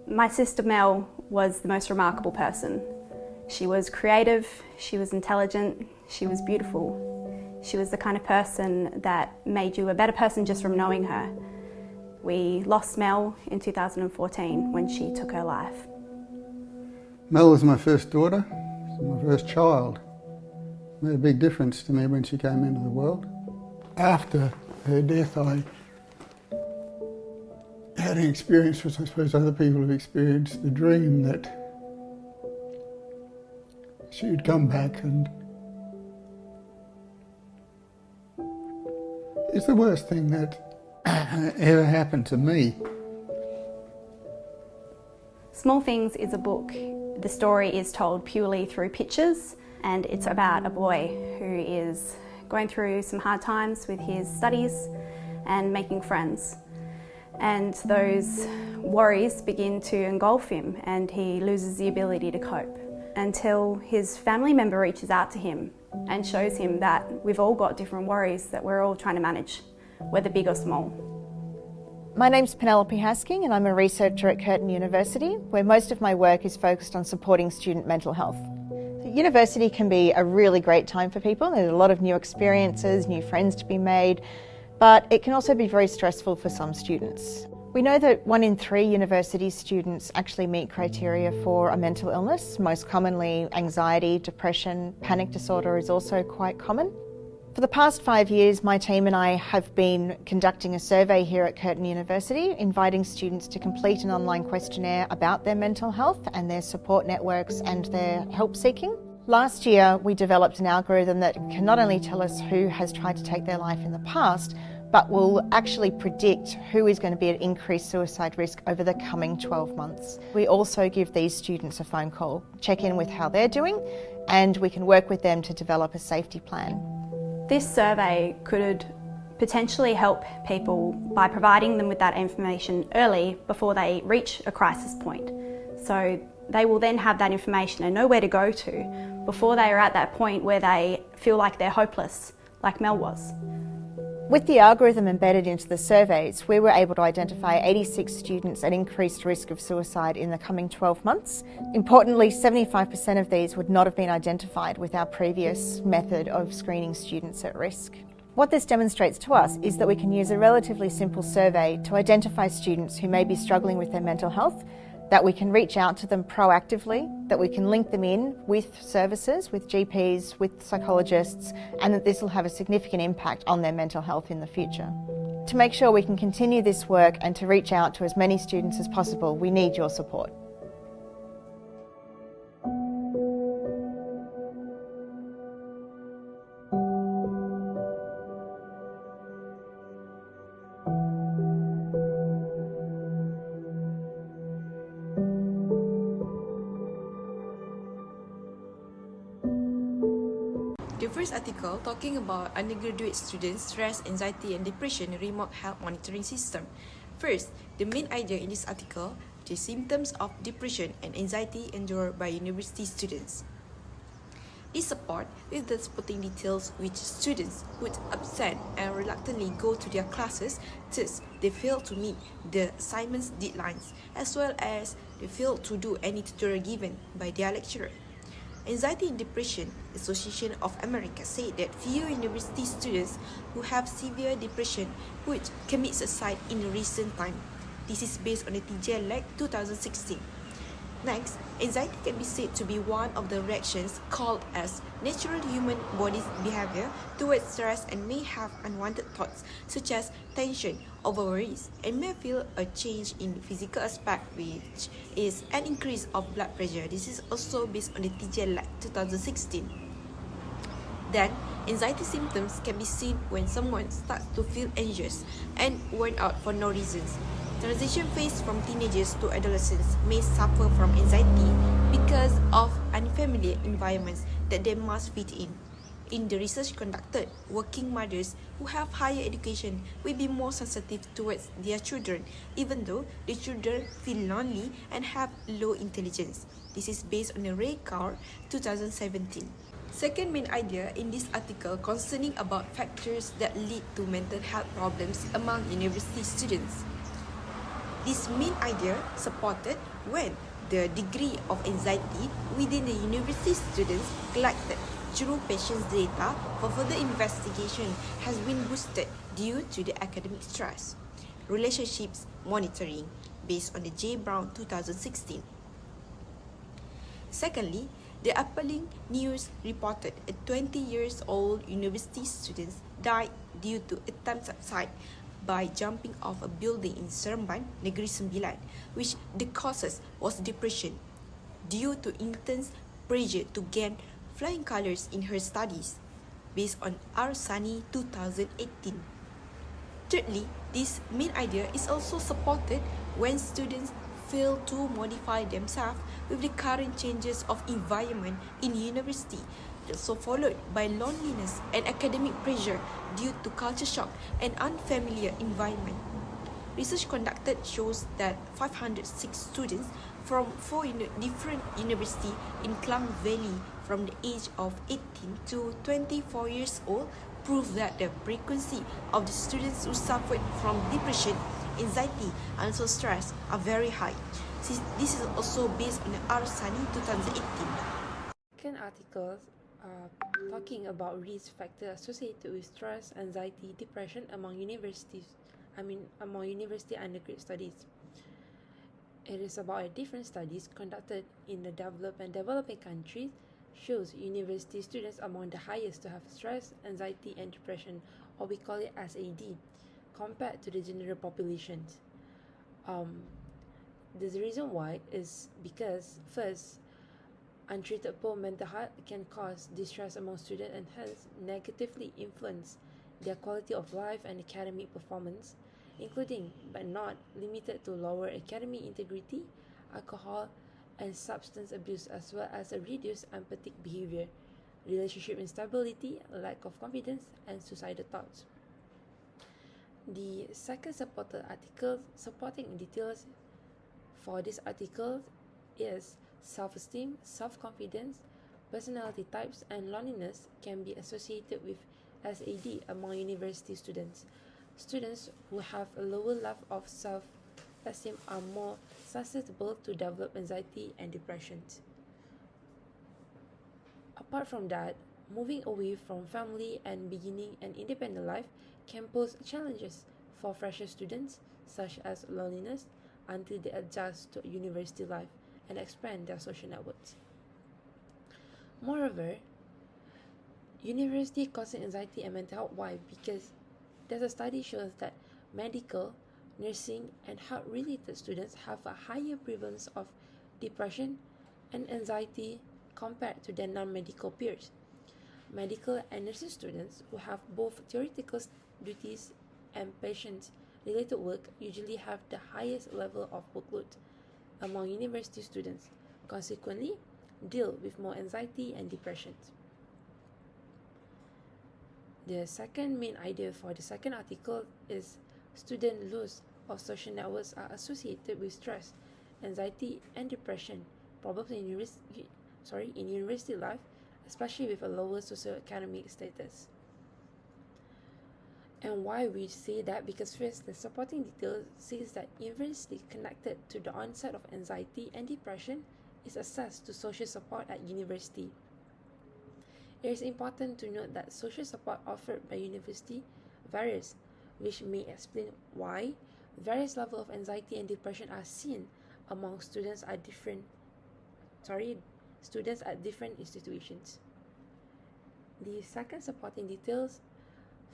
My sister Mel was the most remarkable person. She was creative, she was intelligent, she was beautiful. She was the kind of person that made you a better person just from knowing her. We lost Mel in 2014 when she took her life. Mel was my first daughter, my first child. It made a big difference to me when she came into the world. After her death, I had an experience, which I suppose other people have experienced, the dream that she would come back, and it's the worst thing that ever happened to me. Small Things is a book. The story is told purely through pictures, and it's about a boy who is going through some hard times with his studies and making friends. And those worries begin to engulf him, and he loses the ability to cope until his family member reaches out to him and shows him that we've all got different worries that we're all trying to manage, whether big or small. My name's Penelope Hasking, and I'm a researcher at Curtin University, where most of my work is focused on supporting student mental health. University can be a really great time for people. There's a lot of new experiences, new friends to be made, but it can also be very stressful for some students. We know that 1 in 3 university students actually meet criteria for a mental illness. Most commonly, anxiety, depression, panic disorder is also quite common. For the past 5 years, my team and I have been conducting a survey here at Curtin University, inviting students to complete an online questionnaire about their mental health and their support networks and their help seeking. Last year, we developed an algorithm that can not only tell us who has tried to take their life in the past, but will actually predict who is going to be at increased suicide risk over the coming 12 months. We also give these students a phone call, check in with how they're doing, and we can work with them to develop a safety plan. This survey could potentially help people by providing them with that information early before they reach a crisis point. So they will then have that information and know where to go to before they are at that point where they feel like they're hopeless, like Mel was. With the algorithm embedded into the surveys, we were able to identify 86 students at increased risk of suicide in the coming 12 months. Importantly, 75% of these would not have been identified with our previous method of screening students at risk. What this demonstrates to us is that we can use a relatively simple survey to identify students who may be struggling with their mental health, that we can reach out to them proactively, that we can link them in with services, with GPs, with psychologists, and that this will have a significant impact on their mental health in the future. To make sure we can continue this work and to reach out to as many students as possible, we need your support. The first article talking about undergraduate students' stress, anxiety and depression remote health monitoring system. First, the main idea in this article, the symptoms of depression and anxiety endured by university students. This support with the supporting details which students would absent and reluctantly go to their classes, thus they fail to meet the assignments deadlines, as well as they fail to do any tutorial given by their lecturer. Anxiety and Depression Association of America said that few university students who have severe depression would commit suicide in recent time. This is based on the TJLAC 2016. Next, anxiety can be said to be one of the reactions called as natural human body's behavior towards stress and may have unwanted thoughts such as tension over worries and may feel a change in physical aspect which is an increase of blood pressure. This is also based on the TJLAC 2016. Then, anxiety symptoms can be seen when someone starts to feel anxious and worn out for no reasons. Transition phase from teenagers to adolescents may suffer from anxiety because of unfamiliar environments that they must fit in. In the research conducted, working mothers who have higher education will be more sensitive towards their children, even though the children feel lonely and have low intelligence. This is based on the Ray Carr 2017. Second main idea in this article concerning about factors that lead to mental health problems among university students. This main idea supported when the degree of anxiety within the university students collected through patients' data for further investigation has been boosted due to the academic stress. Relationships monitoring based on the J. Brown 2016. Secondly, the appalling news reported a 20-year-old university student died due to attempt suicide by jumping off a building in Seremban, Negeri Sembilan, which the causes was depression due to intense pressure to gain flying colours in her studies, based on Arsani 2018. Thirdly, this main idea is also supported when students fail to modify themselves with the current changes of environment in university, also followed by loneliness and academic pressure due to culture shock and unfamiliar environment. Research conducted shows that 506 students from 4 different universities in Klang Valley from the age of 18 to 24 years old prove that the frequency of the students who suffered from depression, anxiety, and also stress are very high. This is also based on the Arsani 2018. Second articles are talking about risk factors associated with stress, anxiety, depression among university undergraduate studies. It is about different studies conducted in the developed and developing countries shows university students among the highest to have stress, anxiety, and depression, or we call it SAD, compared to the general population. The reason why is because first, untreated poor mental health can cause distress among students and hence negatively influence their quality of life and academic performance, including but not limited to lower academic integrity, alcohol, and substance abuse, as well as a reduced empathic behavior, relationship instability, lack of confidence, and suicidal thoughts. The second supporting details for this article is self-esteem, self-confidence, personality types, and loneliness can be associated with SAD among university students. Students who have a lower level of self-esteem are more susceptible to develop anxiety and depression. Apart from that, moving away from family and beginning an independent life can pose challenges for fresher students, such as loneliness, until they adjust to university life and expand their social networks. Moreover, university causes anxiety and mental health. Why? Because there's a study shows that medical, nursing, and health-related students have a higher prevalence of depression and anxiety compared to their non-medical peers. Medical and nursing students who have both theoretical duties and patient-related work usually have the highest level of workload among university students, consequently deal with more anxiety and depression. The second main idea for the second article is student loss of social networks are associated with stress, anxiety, and depression, probably in university life, especially with a lower socioeconomic status. And why we say that? Because first, the supporting detail says that university connected to the onset of anxiety and depression is access to social support at university. It is important to note that social support offered by university varies, which may explain why various levels of anxiety and depression are seen among students at different institutions. The second supporting details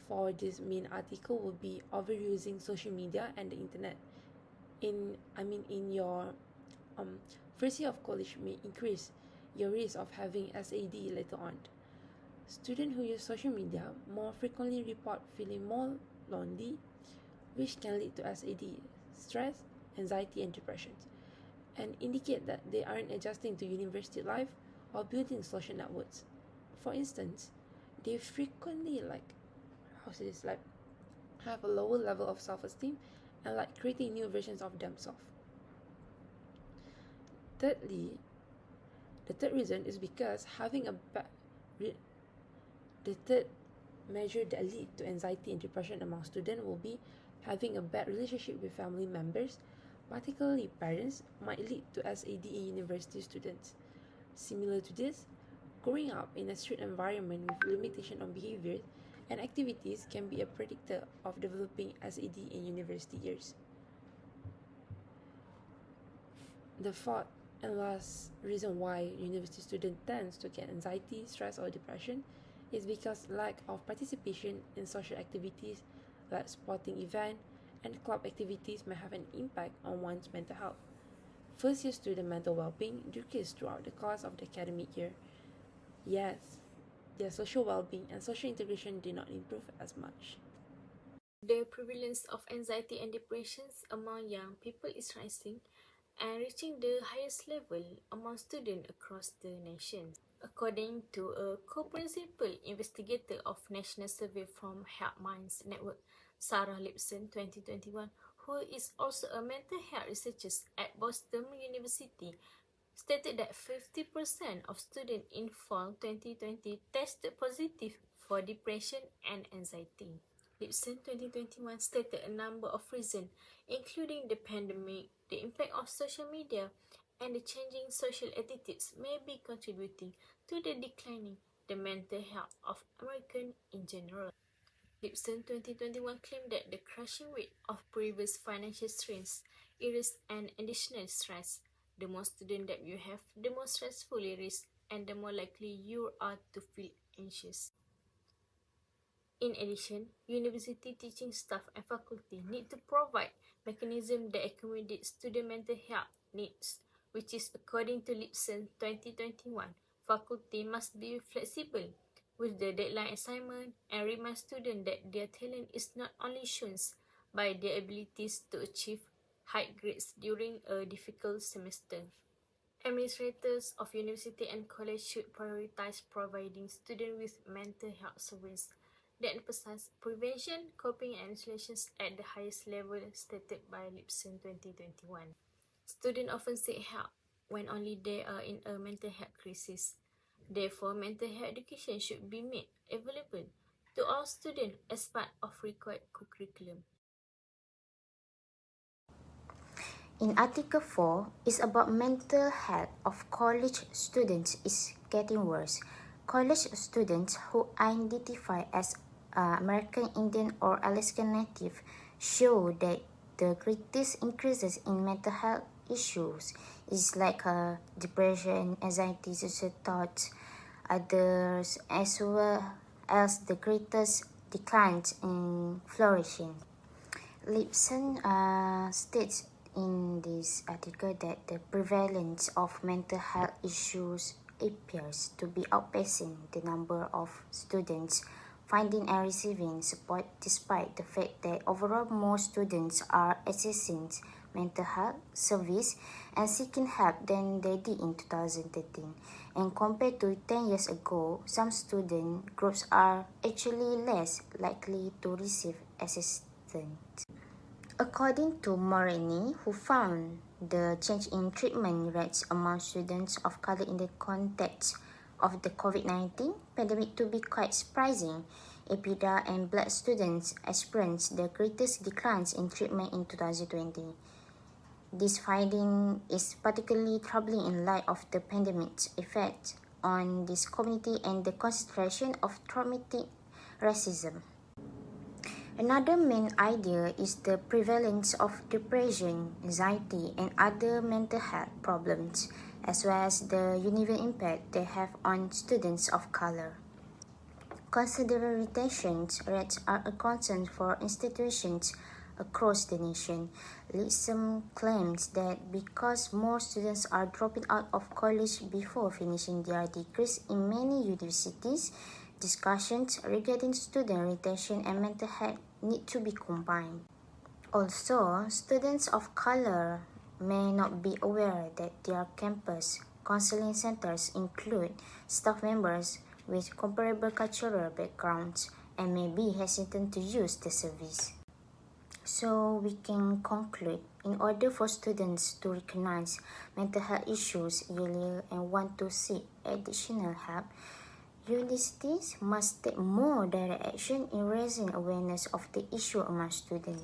for this main article will be overusing social media and the internet. In your first year of college may increase your risk of having SAD later on. Students who use social media more frequently report feeling more lonely, which can lead to SAD, stress, anxiety, and depression, and indicate that they aren't adjusting to university life or building social networks. For instance, they frequently have a lower level of self-esteem and like creating new versions of themselves. Thirdly, the third reason is because the third measure that lead to anxiety and depression among students will be having a bad relationship with family members, particularly parents, might lead to SAD in university students. Similar to this, growing up in a strict environment with limitation on behavior and activities can be a predictor of developing SAD in university years. The fourth and last reason why university student tends to get anxiety, stress, or depression is because lack of participation in social activities like sporting events and club activities may have an impact on one's mental health. First-year student mental well-being decreases throughout the course of the academic year. Yes, their social well-being and social integration did not improve as much. The prevalence of anxiety and depressions among young people is rising and reaching the highest level among students across the nation. According to a co-principal investigator of National Survey from Help Minds Network, Sarah Lipson, 2021, who is also a mental health researcher at Boston University, stated that 50% of students in fall 2020 tested positive for depression and anxiety. Lipson 2021 stated a number of reasons, including the pandemic, the impact of social media, and the changing social attitudes may be contributing to the declining the mental health of Americans in general. Lipson 2021 claimed that the crushing weight of previous financial strains is an additional stress. The more students that you have, the more stressful it is, and the more likely you are to feel anxious. In addition, university teaching staff and faculty need to provide mechanisms that accommodate student mental health needs, which is according to Lipson 2021. Faculty must be flexible with the deadline assignment and remind students that their talent is not only shown by their abilities to achieve high grades during a difficult semester. Administrators of university and college should prioritize providing students with mental health services that emphasize prevention, coping, and solutions at the highest level, stated by Lipson 2021. Students often seek help when only they are in a mental health crisis. Therefore, mental health education should be made available to all students as part of required curriculum. In Article 4 is about mental health of college students is getting worse. College students who identify as American Indian or Alaskan Native show that the greatest increases in mental health issues is like depression, anxiety, suicide thoughts, others, as well as the greatest declines in flourishing. Lipson states in this article that the prevalence of mental health issues appears to be outpacing the number of students finding and receiving support, despite the fact that overall more students are accessing mental health service and seeking help than they did in 2013. And compared to 10 years ago, some student groups are actually less likely to receive assistance. According to Morini, who found the change in treatment rates among students of color in the context of the COVID-19 pandemic to be quite surprising, APIDA and Black students experienced the greatest declines in treatment in 2020. This finding is particularly troubling in light of the pandemic's effect on this community and the concentration of traumatic racism. Another main idea is the prevalence of depression, anxiety, and other mental health problems, as well as the uneven impact they have on students of color. Considering retention rates are a concern for institutions across the nation, Lipson claims that because more students are dropping out of college before finishing their degrees in many universities, discussions regarding student retention and mental health need to be combined. Also, students of color may not be aware that their campus counseling centers include staff members with comparable cultural backgrounds and may be hesitant to use the service. So we can conclude, in order for students to recognize mental health issues earlier and want to seek additional help, universities must take more direct action in raising awareness of the issue among students.